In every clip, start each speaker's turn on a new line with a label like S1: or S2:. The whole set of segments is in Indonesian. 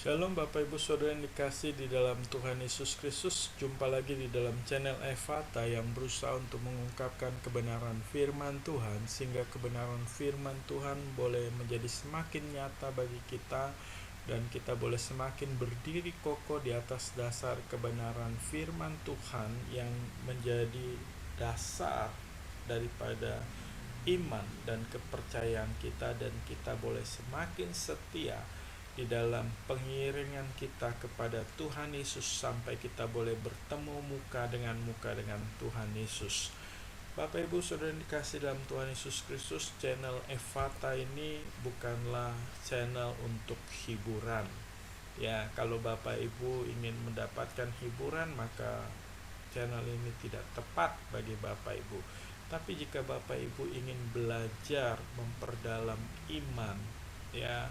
S1: Shalom Bapak Ibu Saudara yang dikasih di dalam Tuhan Yesus Kristus. Jumpa lagi di dalam channel Evata yang berusaha untuk mengungkapkan kebenaran firman Tuhan, sehingga kebenaran firman Tuhan boleh menjadi semakin nyata bagi kita, dan kita boleh semakin berdiri kokoh di atas dasar kebenaran firman Tuhan yang menjadi dasar daripada iman dan kepercayaan kita, dan kita boleh semakin setia di dalam pengiringan kita kepada Tuhan Yesus sampai kita boleh bertemu muka dengan Tuhan Yesus. Bapak Ibu Saudara yang dikasih dalam Tuhan Yesus Kristus, channel Evata ini bukanlah channel untuk hiburan. Ya, kalau Bapak Ibu ingin mendapatkan hiburan, maka channel ini tidak tepat bagi Bapak Ibu. Tapi jika Bapak Ibu ingin belajar memperdalam iman, ya,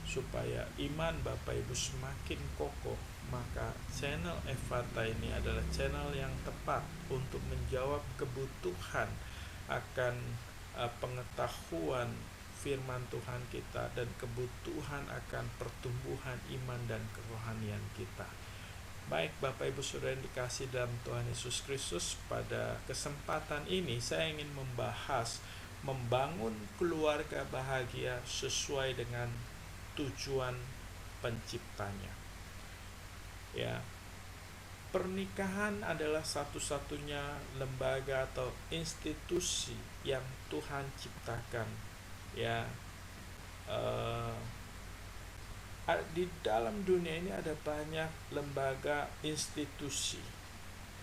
S1: supaya iman Bapak Ibu semakin kokoh, maka channel Evata ini adalah channel yang tepat untuk menjawab kebutuhan akan pengetahuan firman Tuhan kita dan kebutuhan akan pertumbuhan iman dan kerohanian kita. Baik Bapak Ibu Saudara yang dikasih dalam Tuhan Yesus Kristus, pada kesempatan ini saya ingin membahas membangun keluarga bahagia sesuai dengan tujuan penciptanya. Ya, pernikahan adalah satu-satunya lembaga atau institusi yang Tuhan ciptakan. Ya, di dalam dunia ini ada banyak lembaga institusi.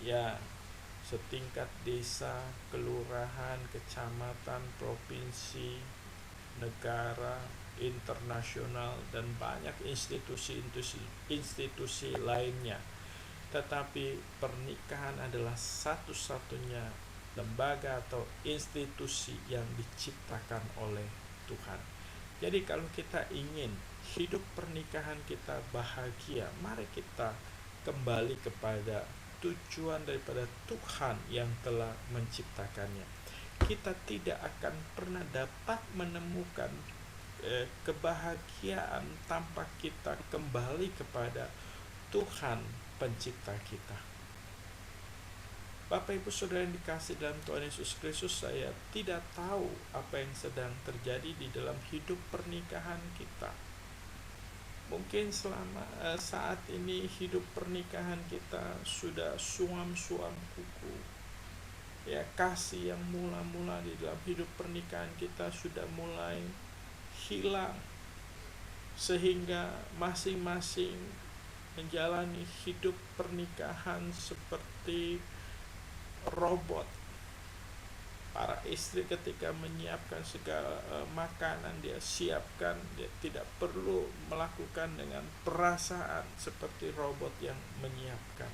S1: Ya, setingkat desa, kelurahan, kecamatan, provinsi, negara, internasional, dan banyak institusi lainnya. Tetapi pernikahan adalah satu-satunya lembaga atau institusi yang diciptakan oleh Tuhan. Jadi kalau kita ingin hidup pernikahan kita bahagia, mari kita kembali kepada tujuan daripada Tuhan yang telah menciptakannya. Kita tidak akan pernah dapat menemukan kebahagiaan tanpa kita kembali kepada Tuhan pencipta kita. Bapak Ibu Saudara yang dikasih dalam Tuhan Yesus Kristus, saya tidak tahu apa yang sedang terjadi di dalam hidup pernikahan kita. Mungkin selama saat ini hidup pernikahan kita sudah suam-suam kuku. Ya, kasih yang mula-mula di dalam hidup pernikahan kita sudah mulai hilang, sehingga masing-masing menjalani hidup pernikahan seperti robot. Para istri ketika menyiapkan segala makanan dia siapkan, dia tidak perlu melakukan dengan perasaan seperti robot yang menyiapkan.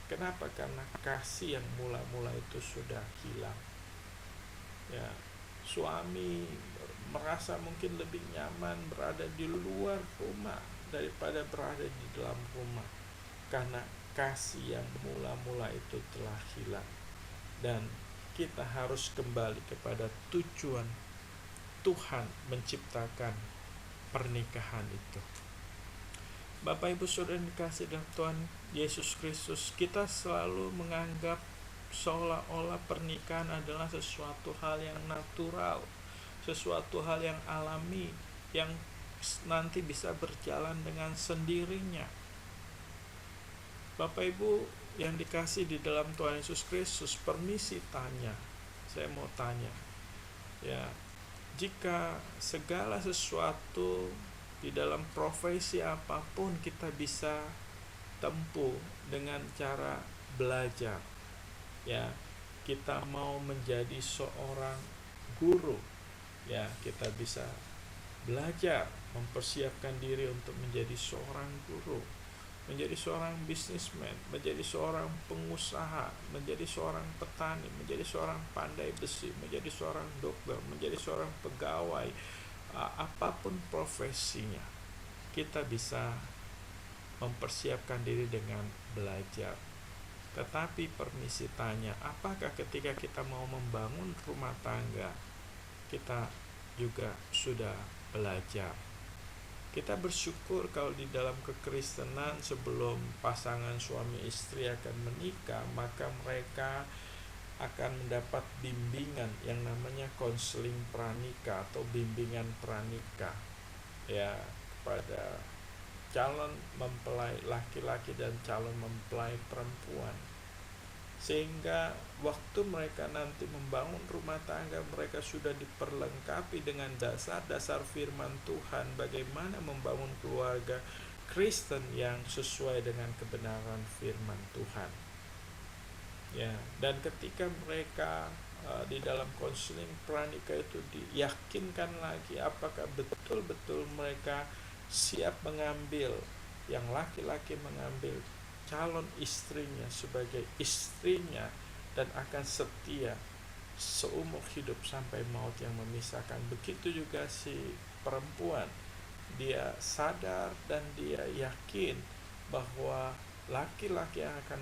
S1: Kenapa? Karena kasih yang mula-mula itu sudah hilang. Ya, suami merasa mungkin lebih nyaman berada di luar rumah daripada berada di dalam rumah, karena kasih yang mula-mula itu telah hilang. Dan kita harus kembali kepada tujuan Tuhan menciptakan pernikahan itu. Bapak Ibu Saudara yang dikasih dalam Tuhan Yesus Kristus, kita selalu menganggap seolah-olah pernikahan adalah sesuatu hal yang natural, sesuatu hal yang alami, yang nanti bisa berjalan dengan sendirinya. Bapak Ibu yang dikasih di dalam Tuhan Yesus Kristus, permisi tanya, saya mau tanya, ya, jika segala sesuatu di dalam profesi apapun kita bisa tempuh dengan cara belajar, ya, kita mau menjadi seorang guru, ya, kita bisa belajar mempersiapkan diri untuk menjadi seorang guru, menjadi seorang bisnismen, menjadi seorang pengusaha, menjadi seorang petani, menjadi seorang pandai besi, menjadi seorang dokter, menjadi seorang pegawai, apapun profesinya, kita bisa mempersiapkan diri dengan belajar. Tetapi permisi tanya, apakah ketika kita mau membangun rumah tangga, kita juga sudah belajar? Kita bersyukur kalau di dalam kekristenan sebelum pasangan suami istri akan menikah, maka mereka akan mendapat bimbingan yang namanya konseling pranikah atau bimbingan pranikah, ya, kepada calon mempelai laki-laki dan calon mempelai perempuan, sehingga waktu mereka nanti membangun rumah tangga, mereka sudah diperlengkapi dengan dasar-dasar firman Tuhan, bagaimana membangun keluarga Kristen yang sesuai dengan kebenaran firman Tuhan, ya. Dan ketika mereka di dalam konseling pranikah itu diyakinkan lagi apakah betul-betul mereka siap mengambil, yang laki-laki mengambil calon istrinya sebagai istrinya dan akan setia seumur hidup sampai maut yang memisahkan. Begitu juga si perempuan, dia sadar dan dia yakin bahwa laki-laki yang akan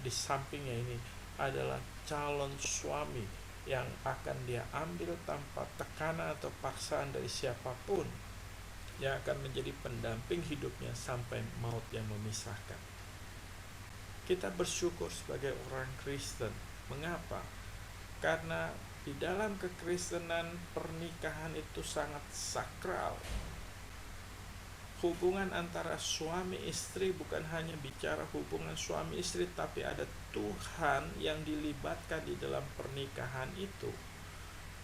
S1: di sampingnya ini adalah calon suami yang akan dia ambil tanpa tekanan atau paksaan dari siapapun, yang akan menjadi pendamping hidupnya sampai maut yang memisahkan. Kita bersyukur sebagai orang Kristen. Mengapa? Karena di dalam kekristenan pernikahan itu sangat sakral. Hubungan antara suami istri bukan hanya bicara hubungan suami istri, tapi ada Tuhan yang dilibatkan di dalam pernikahan itu.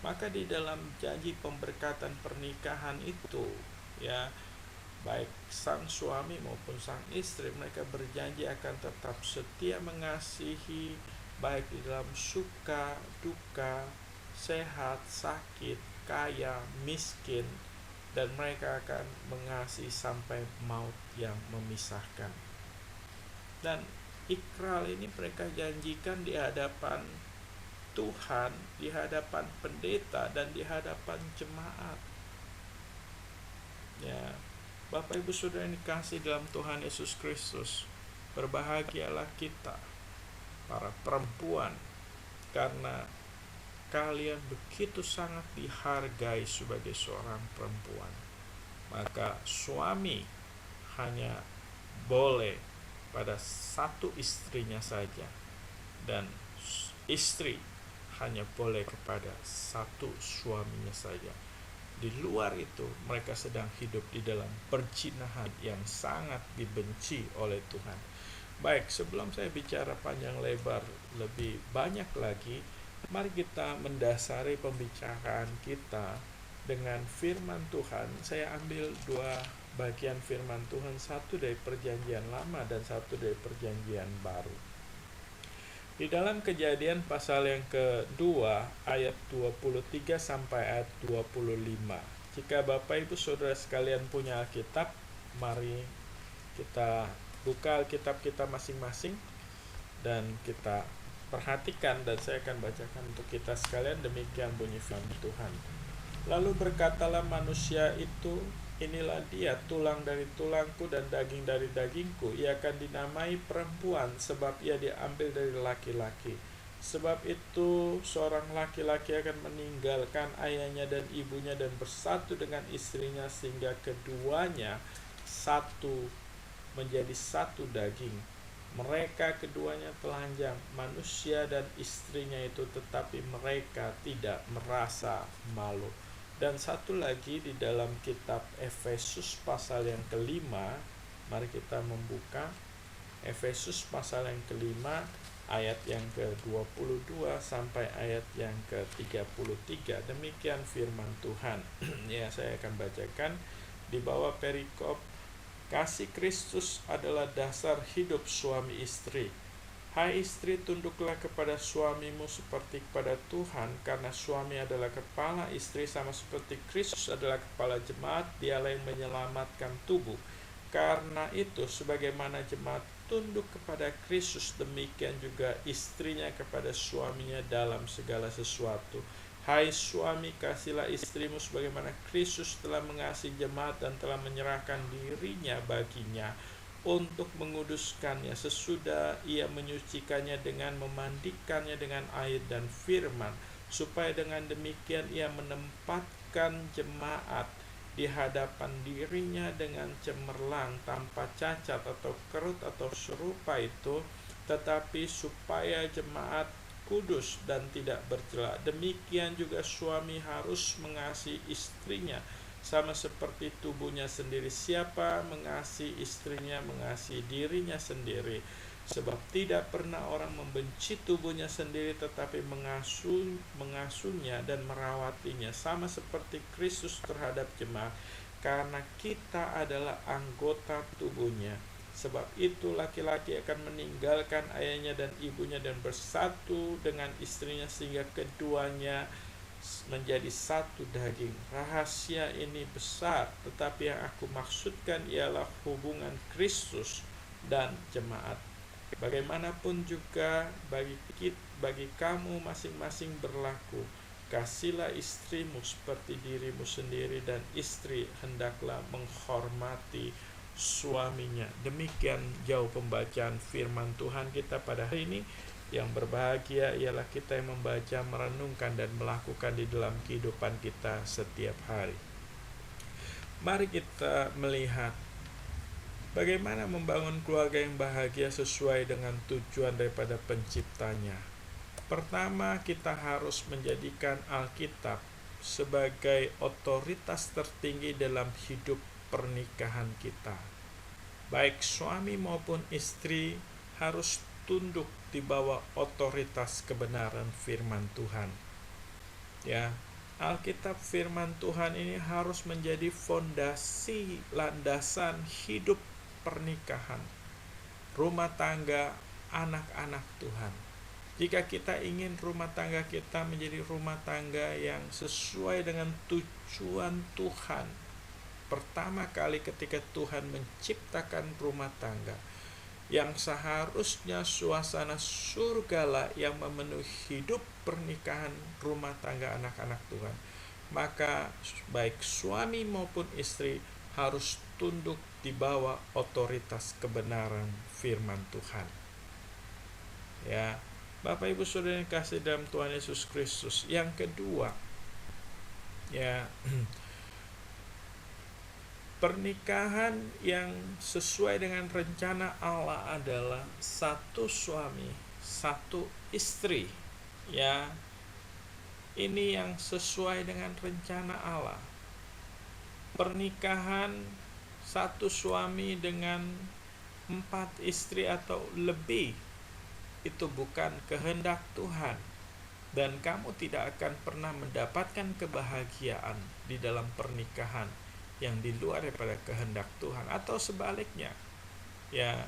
S1: Maka di dalam janji pemberkatan pernikahan itu, ya, baik sang suami maupun sang istri, mereka berjanji akan tetap setia mengasihi, baik di dalam suka, duka, sehat, sakit, kaya, miskin, dan mereka akan mengasihi sampai maut yang memisahkan. Dan ikrar ini mereka janjikan di hadapan Tuhan, di hadapan pendeta, dan di hadapan jemaat, ya. Bapak Ibu Saudara yang dikasihi dalam Tuhan Yesus Kristus, berbahagialah kita para perempuan, karena kalian begitu sangat dihargai sebagai seorang perempuan. Maka suami hanya boleh pada satu istrinya saja, dan istri hanya boleh kepada satu suaminya saja. Di luar itu mereka sedang hidup di dalam perzinahan yang sangat dibenci oleh Tuhan. Baik, sebelum saya bicara panjang lebar lebih banyak lagi, mari kita mendasari pembicaraan kita dengan firman Tuhan. Saya ambil dua bagian firman Tuhan, satu dari perjanjian lama dan satu dari perjanjian baru. Di dalam Kejadian pasal yang kedua ayat 23 sampai ayat 25. Jika Bapak Ibu Saudara sekalian punya Alkitab, mari kita buka Alkitab kita masing-masing dan kita perhatikan, dan saya akan bacakan untuk kita sekalian. Demikian bunyi firman Tuhan. Lalu berkatalah manusia itu, inilah dia, tulang dari tulangku dan daging dari dagingku. Ia akan dinamai perempuan, sebab ia diambil dari laki-laki. Sebab itu seorang laki-laki akan meninggalkan ayahnya dan ibunya dan bersatu dengan istrinya, sehingga keduanya menjadi satu daging. Mereka keduanya telanjang, manusia dan istrinya itu, tetapi mereka tidak merasa malu. Dan satu lagi di dalam kitab Efesus pasal yang kelima, mari kita membuka Efesus pasal yang kelima ayat yang ke-22 sampai ayat yang ke-33. Demikian firman Tuhan. Ya, saya akan bacakan di bawah perikop, kasih Kristus adalah dasar hidup suami istri. Hai istri, tunduklah kepada suamimu seperti kepada Tuhan, karena suami adalah kepala istri, sama seperti Kristus adalah kepala jemaat, dialah yang menyelamatkan tubuh. Karena itu, sebagaimana jemaat tunduk kepada Kristus, demikian juga istrinya kepada suaminya dalam segala sesuatu. Hai suami, kasihilah istrimu sebagaimana Kristus telah mengasihi jemaat dan telah menyerahkan dirinya baginya untuk menguduskannya, sesudah ia menyucikannya dengan memandikannya dengan air dan firman, supaya dengan demikian ia menempatkan jemaat di hadapan dirinya dengan cemerlang, tanpa cacat atau kerut atau serupa itu, tetapi supaya jemaat kudus dan tidak bercela. Demikian juga suami harus mengasihi istrinya sama seperti tubuhnya sendiri. Siapa mengasihi istrinya, mengasihi dirinya sendiri. Sebab tidak pernah orang membenci tubuhnya sendiri, tetapi mengasuhnya dan merawatinya, sama seperti Kristus terhadap jemaat, karena kita adalah anggota tubuhnya. Sebab itu laki-laki akan meninggalkan ayahnya dan ibunya dan bersatu dengan istrinya, sehingga keduanya menjadi satu daging. Rahasia ini besar, tetapi yang aku maksudkan ialah hubungan Kristus dan jemaat. Bagaimanapun juga bagi kamu masing-masing berlaku, kasihlah istrimu seperti dirimu sendiri, dan istri hendaklah menghormati suaminya. Demikian jauh pembacaan firman Tuhan kita pada hari ini. Yang berbahagia ialah kita yang membaca, merenungkan, dan melakukan di dalam kehidupan kita setiap hari. Mari kita melihat bagaimana membangun keluarga yang bahagia sesuai dengan tujuan daripada penciptanya. Pertama, kita harus menjadikan Alkitab sebagai otoritas tertinggi dalam hidup pernikahan kita. Baik suami maupun istri harus tunduk di bawah otoritas kebenaran firman Tuhan. Ya, Alkitab firman Tuhan ini harus menjadi fondasi landasan hidup pernikahan, rumah tangga, anak-anak Tuhan. Jika kita ingin rumah tangga kita menjadi rumah tangga yang sesuai dengan tujuan Tuhan, pertama kali ketika Tuhan menciptakan rumah tangga, yang seharusnya suasana surgalah yang memenuhi hidup pernikahan rumah tangga anak-anak Tuhan, maka baik suami maupun istri harus tunduk di bawah otoritas kebenaran firman Tuhan. Ya, Bapak Ibu Saudara yang kasih dalam Tuhan Yesus Kristus. Yang kedua, ya, pernikahan yang sesuai dengan rencana Allah adalah satu suami, satu istri. Ya, ini yang sesuai dengan rencana Allah. Pernikahan satu suami dengan 4 istri atau lebih itu bukan kehendak Tuhan, dan kamu tidak akan pernah mendapatkan kebahagiaan di dalam pernikahan yang di luar daripada kehendak Tuhan, atau sebaliknya. Ya,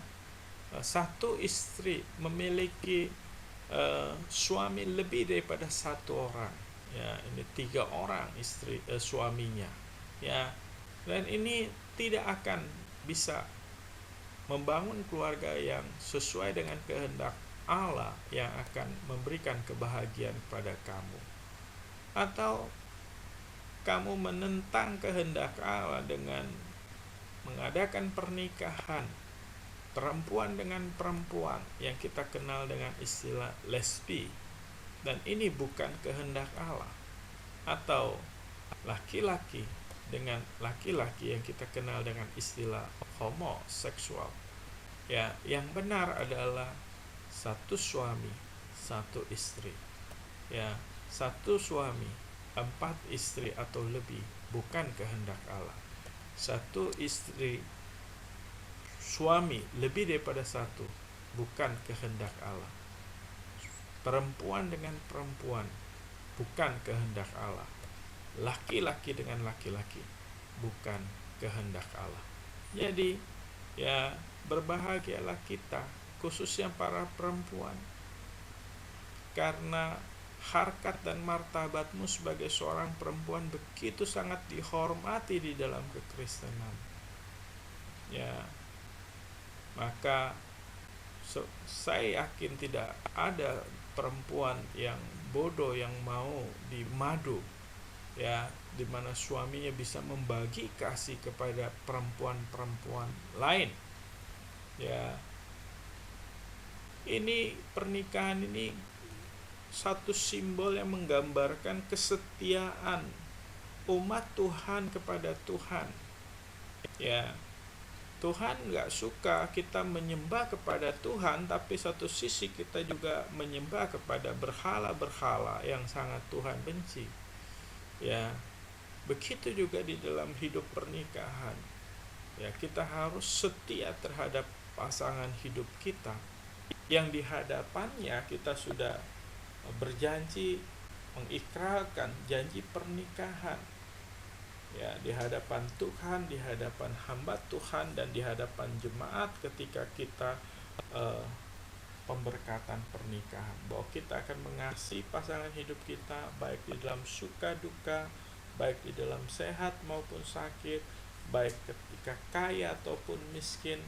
S1: satu istri memiliki suami lebih daripada satu orang. Ya, ini 3 orang istri suaminya. Ya, dan ini tidak akan bisa membangun keluarga yang sesuai dengan kehendak Allah yang akan memberikan kebahagiaan kepada kamu. Atau kamu menentang kehendak Allah dengan mengadakan pernikahan perempuan dengan perempuan yang kita kenal dengan istilah lesbi, dan ini bukan kehendak Allah. Atau laki-laki dengan laki-laki yang kita kenal dengan istilah homoseksual. Ya, yang benar adalah satu suami, satu istri. Ya, satu suami, 4 istri atau lebih bukan kehendak Allah. Satu istri, suami lebih daripada satu bukan kehendak Allah. Perempuan dengan perempuan bukan kehendak Allah. Laki-laki dengan laki-laki bukan kehendak Allah. Jadi, ya, berbahagialah kita, khususnya para perempuan, karena harkat dan martabatmu sebagai seorang perempuan begitu sangat dihormati di dalam kekristenan. Ya, maka saya yakin tidak ada perempuan yang bodoh yang mau dimadu, ya, di mana suaminya bisa membagi kasih kepada perempuan-perempuan lain. Ya, ini pernikahan ini satu simbol yang menggambarkan kesetiaan umat Tuhan kepada Tuhan. Ya, Tuhan nggak suka kita menyembah kepada Tuhan, tapi satu sisi kita juga menyembah kepada berhala-berhala yang sangat Tuhan benci. Ya, begitu juga di dalam hidup pernikahan. Ya, kita harus setia terhadap pasangan hidup kita yang di hadapannya kita sudah berjanji mengikrarkan janji pernikahan. Ya, di hadapan Tuhan, di hadapan hamba Tuhan, dan di hadapan jemaat ketika kita pemberkatan pernikahan, bahwa kita akan mengasihi pasangan hidup kita baik di dalam suka duka, baik di dalam sehat maupun sakit, baik ketika kaya ataupun miskin,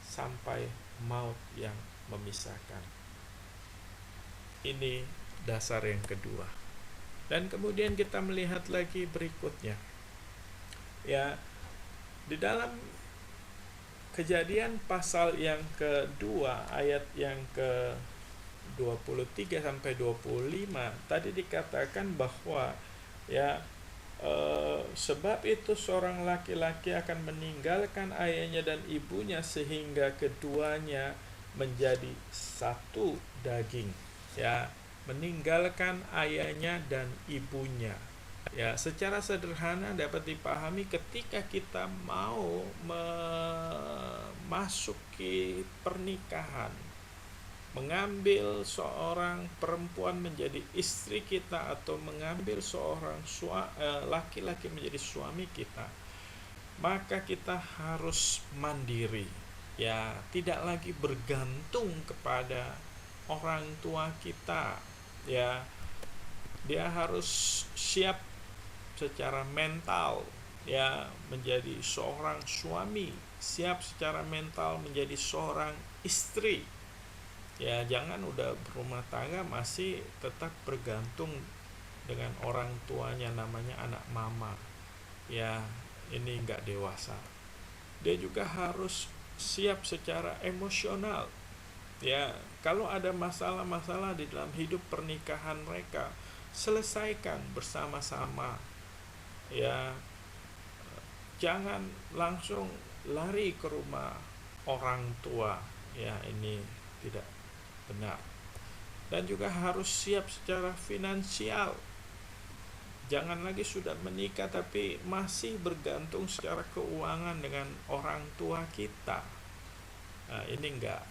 S1: sampai maut yang memisahkan. Ini dasar yang kedua. Dan kemudian kita melihat lagi berikutnya. Ya, di dalam Kejadian pasal yang kedua ayat yang ke 23 sampai 25 tadi dikatakan bahwa ya sebab itu seorang laki-laki akan meninggalkan ayahnya dan ibunya sehingga keduanya menjadi satu daging. Ya, meninggalkan ayahnya dan ibunya. Ya, secara sederhana dapat dipahami ketika kita mau memasuki pernikahan, mengambil seorang perempuan menjadi istri kita atau mengambil seorang laki-laki menjadi suami kita, maka kita harus mandiri. Ya, tidak lagi bergantung kepada orang tua kita. Ya, dia harus siap secara mental ya menjadi seorang suami, siap secara mental menjadi seorang istri. Ya, jangan udah berumah tangga masih tetap bergantung dengan orang tuanya, namanya anak mama. Ya, ini enggak dewasa. Dia juga harus siap secara emosional. Ya, kalau ada masalah-masalah di dalam hidup pernikahan mereka, selesaikan bersama-sama. Ya, jangan langsung lari ke rumah orang tua. Ya, ini tidak benar. Dan juga harus siap secara finansial. Jangan lagi sudah menikah tapi masih bergantung secara keuangan dengan orang tua kita. Nah, ini enggak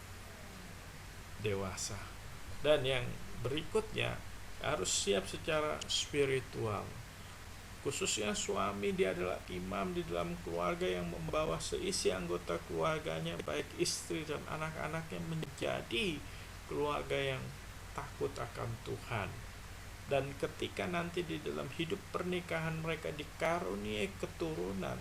S1: dewasa. Dan yang berikutnya, harus siap secara spiritual. Khususnya suami, dia adalah imam di dalam keluarga yang membawa seisi anggota keluarganya, baik istri dan anak-anaknya, menjadi keluarga yang takut akan Tuhan. Dan ketika nanti di dalam hidup pernikahan mereka dikaruniai keturunan,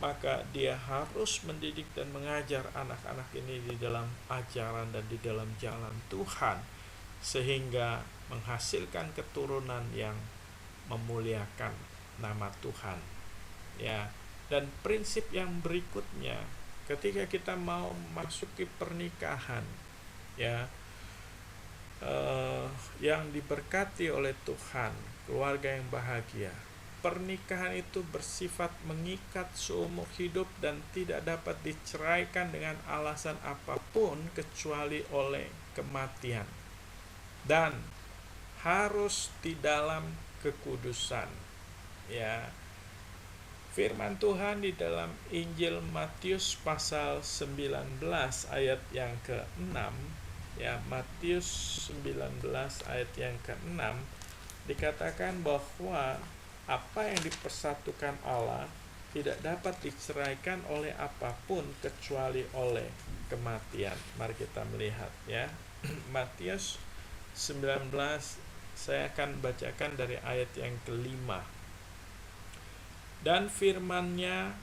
S1: maka dia harus mendidik dan mengajar anak-anak ini di dalam ajaran dan di dalam jalan Tuhan, sehingga menghasilkan keturunan yang memuliakan nama Tuhan. Ya, dan prinsip yang berikutnya, ketika kita mau memasuki pernikahan, ya, yang diberkati oleh Tuhan, keluarga yang bahagia, pernikahan itu bersifat mengikat seumur hidup dan tidak dapat diceraikan dengan alasan apapun kecuali oleh kematian, dan harus di dalam kekudusan. Ya, firman Tuhan di dalam Injil Matius pasal 19 ayat yang ke-6, ya, Matius 19 ayat yang ke-6 dikatakan bahwa apa yang dipersatukan Allah tidak dapat diceraikan oleh apapun kecuali oleh kematian. Mari kita melihat, ya. Matius 19, saya akan bacakan dari ayat yang ke-5. Dan firman-Nya,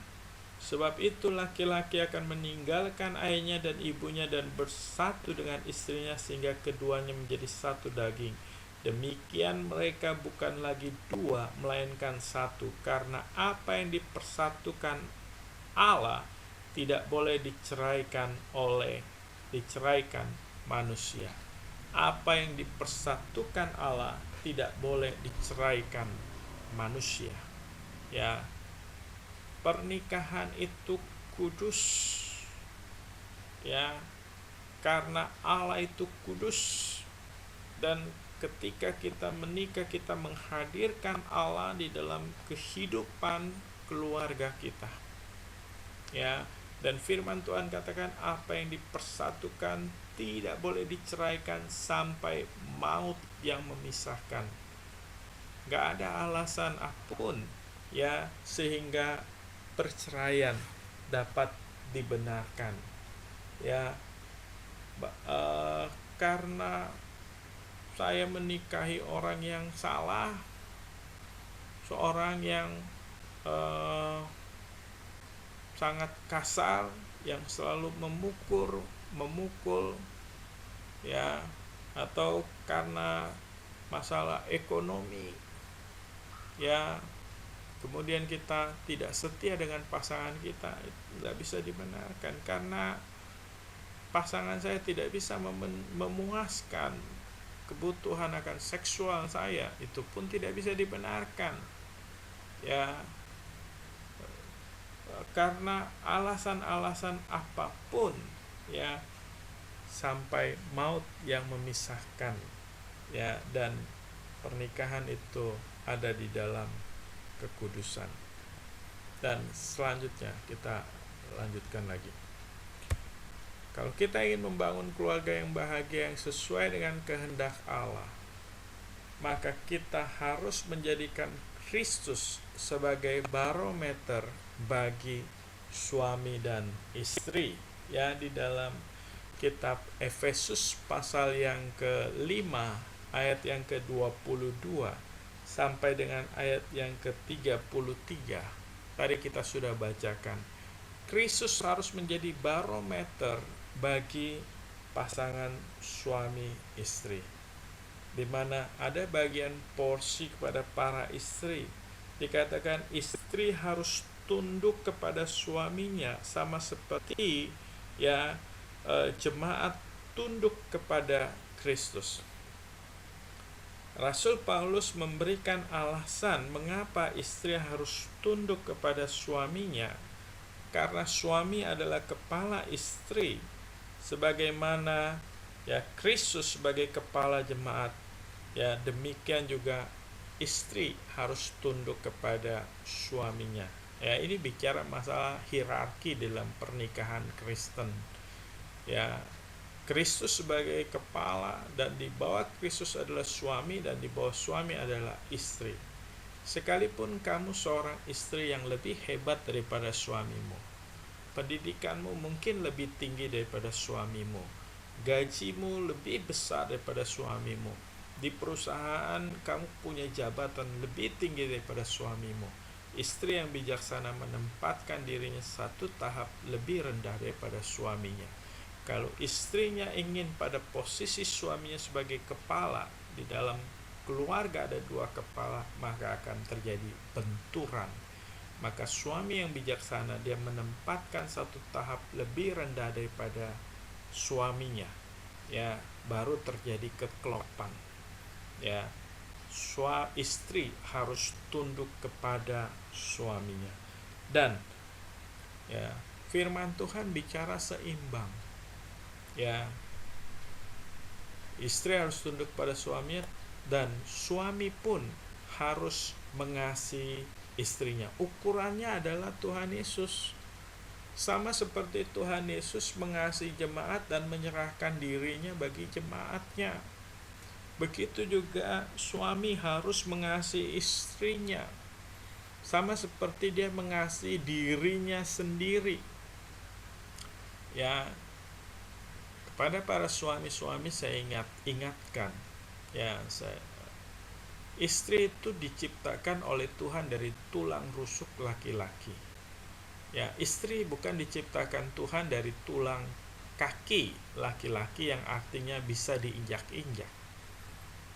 S1: sebab itu laki-laki akan meninggalkan ayahnya dan ibunya dan bersatu dengan istrinya sehingga keduanya menjadi satu daging. Demikian mereka bukan lagi dua melainkan satu, karena apa yang dipersatukan Allah tidak boleh diceraikan manusia. Apa yang dipersatukan Allah tidak boleh diceraikan manusia. Ya, pernikahan itu kudus, ya, karena Allah itu kudus, dan ketika kita menikah kita menghadirkan Allah di dalam kehidupan keluarga kita. Ya, dan firman Tuhan katakan apa yang dipersatukan tidak boleh diceraikan sampai maut yang memisahkan. Gak ada alasan apapun, ya, sehingga perceraian dapat dibenarkan. Ya, karena saya menikahi orang yang salah, seorang yang sangat kasar, yang selalu memukul, ya, atau karena masalah ekonomi, ya, kemudian kita tidak setia dengan pasangan kita, itu tidak bisa dibenarkan, karena pasangan saya tidak bisa memuaskan kebutuhan akan seksual saya, itu pun tidak bisa dibenarkan, ya, karena alasan-alasan apapun, ya, sampai maut yang memisahkan, ya, dan pernikahan itu ada di dalam kekudusan. Dan selanjutnya kita lanjutkan lagi. Kalau kita ingin membangun keluarga yang bahagia yang sesuai dengan kehendak Allah, maka kita harus menjadikan Kristus sebagai barometer bagi suami dan istri. Ya, di dalam kitab Efesus pasal yang ke-5 ayat yang ke-22 sampai dengan ayat yang ke-33 tadi kita sudah bacakan. Kristus harus menjadi barometer bagi pasangan suami istri, di mana ada bagian porsi kepada para istri. Dikatakan istri harus tunduk kepada suaminya, sama seperti, ya, jemaat tunduk kepada Kristus. Rasul Paulus memberikan alasan mengapa istri harus tunduk kepada suaminya, karena suami adalah kepala istri, sebagaimana, ya, Kristus sebagai kepala jemaat, ya, demikian juga istri harus tunduk kepada suaminya. Ya, ini bicara masalah hierarki dalam pernikahan Kristen. Ya, Kristus sebagai kepala, dan di bawah Kristus adalah suami, dan di bawah suami adalah istri. Sekalipun kamu seorang istri yang lebih hebat daripada suamimu, pendidikanmu mungkin lebih tinggi daripada suamimu, gajimu lebih besar daripada suamimu, di perusahaan kamu punya jabatan lebih tinggi daripada suamimu, istri yang bijaksana menempatkan dirinya satu tahap lebih rendah daripada suaminya. Kalau istrinya ingin pada posisi suaminya sebagai kepala, di dalam keluarga ada dua kepala, maka akan terjadi benturan. Maka suami yang bijaksana, dia menempatkan satu tahap lebih rendah daripada suaminya, ya, baru terjadi kekelopan. Ya, istri harus tunduk kepada suaminya. Dan, ya, firman Tuhan bicara seimbang. Ya, istri harus tunduk pada suaminya, dan suami pun harus mengasihi istrinya. Ukurannya adalah Tuhan Yesus. Sama seperti Tuhan Yesus mengasihi jemaat dan menyerahkan dirinya bagi jemaatnya, begitu juga suami harus mengasihi istrinya, sama seperti dia mengasihi dirinya sendiri. Ya, kepada para suami-suami saya ingatkan, ya, istri itu diciptakan oleh Tuhan dari tulang rusuk laki-laki. Ya, istri bukan diciptakan Tuhan dari tulang kaki laki-laki yang artinya bisa diinjak-injak.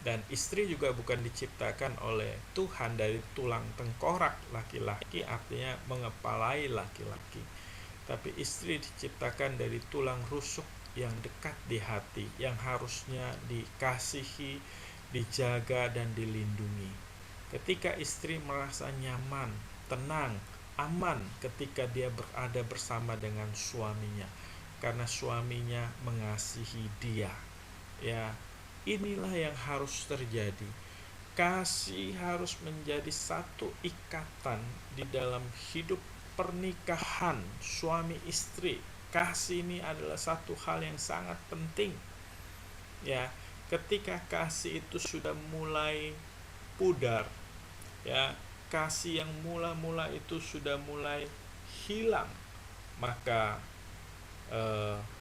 S1: Dan istri juga bukan diciptakan oleh Tuhan dari tulang tengkorak laki-laki, artinya mengepalai laki-laki. Tapi istri diciptakan dari tulang rusuk yang dekat di hati, yang harusnya dikasihi, dijaga, dan dilindungi. Ketika istri merasa nyaman, tenang, aman ketika dia berada bersama dengan suaminya, karena suaminya mengasihi dia. Ya, inilah yang harus terjadi. Kasih harus menjadi satu ikatan di dalam hidup pernikahan suami istri. Kasih ini adalah satu hal yang sangat penting. Ya, ketika kasih itu sudah mulai pudar, ya, kasih yang mula-mula itu sudah mulai hilang, maka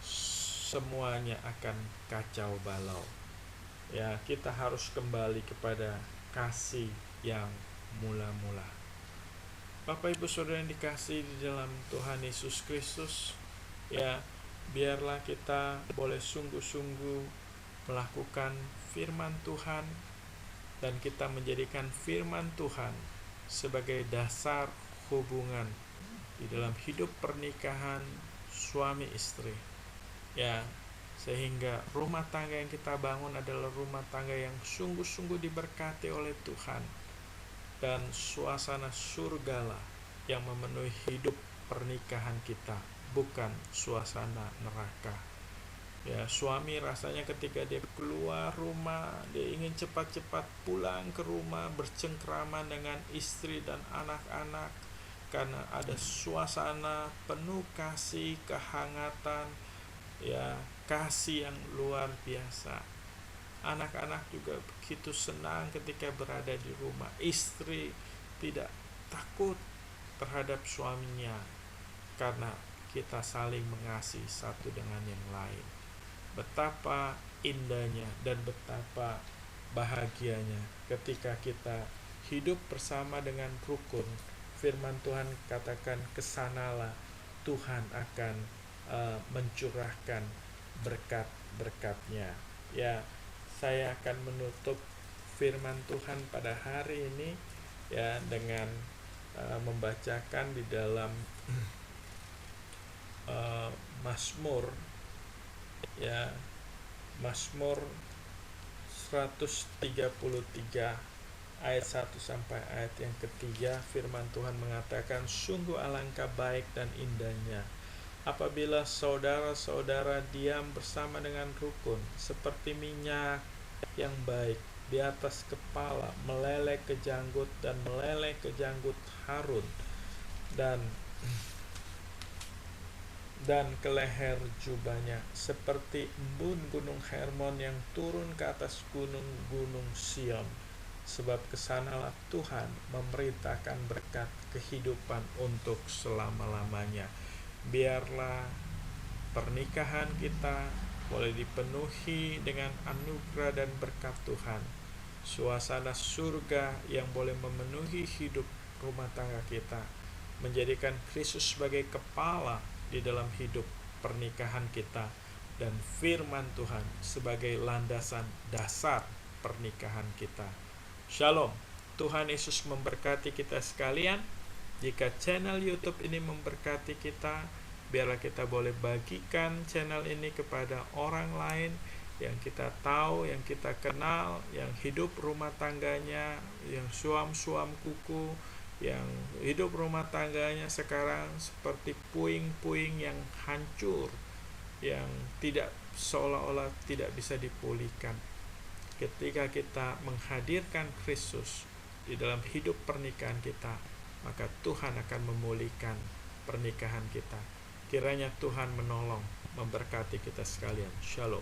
S1: semuanya akan kacau balau. Ya, kita harus kembali kepada kasih yang mula-mula. Bapak Ibu Saudara yang dikasihi di dalam Tuhan Yesus Kristus, ya, biarlah kita boleh sungguh-sungguh melakukan firman Tuhan, dan kita menjadikan firman Tuhan sebagai dasar hubungan di dalam hidup pernikahan suami istri. Ya, sehingga rumah tangga yang kita bangun adalah rumah tangga yang sungguh-sungguh diberkati oleh Tuhan, dan suasana surgalah yang memenuhi hidup pernikahan kita, bukan suasana neraka. Ya, suami rasanya ketika dia keluar rumah, dia ingin cepat-cepat pulang ke rumah bercengkrama dengan istri dan anak-anak, karena ada suasana penuh kasih, kehangatan, ya, kasih yang luar biasa. Anak-anak juga begitu senang ketika berada di rumah. Istri tidak takut terhadap suaminya, karena kita saling mengasihi satu dengan yang lain. Betapa indahnya dan betapa bahagianya ketika kita hidup bersama dengan rukun. Firman Tuhan katakan, kesanalah Tuhan akan mencurahkan berkat-berkatnya. Ya, saya akan menutup firman Tuhan pada hari ini, ya, dengan membacakan di dalam Mazmur, ya, Mazmur 133 ayat 1 sampai ayat yang ketiga. Firman Tuhan mengatakan, sungguh alangkah baik dan indahnya apabila saudara-saudara diam bersama dengan rukun, seperti minyak yang baik di atas kepala meleleh ke janggut dan meleleh ke janggut Harun, dan ke leher jubahnya, seperti embun gunung Hermon yang turun ke atas gunung-gunung Sion. Sebab kesanalah Tuhan memerintahkan berkat kehidupan untuk selama-lamanya. Biarlah pernikahan kita boleh dipenuhi dengan anugerah dan berkat Tuhan, suasana surga yang boleh memenuhi hidup rumah tangga kita, menjadikan Kristus sebagai kepala di dalam hidup pernikahan kita, dan firman Tuhan sebagai landasan dasar pernikahan kita. Shalom. Tuhan Yesus memberkati kita sekalian. Jika channel YouTube ini memberkati kita, biarlah kita boleh bagikan channel ini kepada orang lain yang kita tahu, yang kita kenal, yang hidup rumah tangganya, yang suam-suam kuku, yang hidup rumah tangganya sekarang seperti puing-puing yang hancur, yang tidak, seolah-olah tidak bisa dipulihkan. Ketika kita menghadirkan Kristus di dalam hidup pernikahan kita, maka Tuhan akan memulihkan pernikahan kita. Kiranya Tuhan menolong, memberkati kita sekalian. Shalom.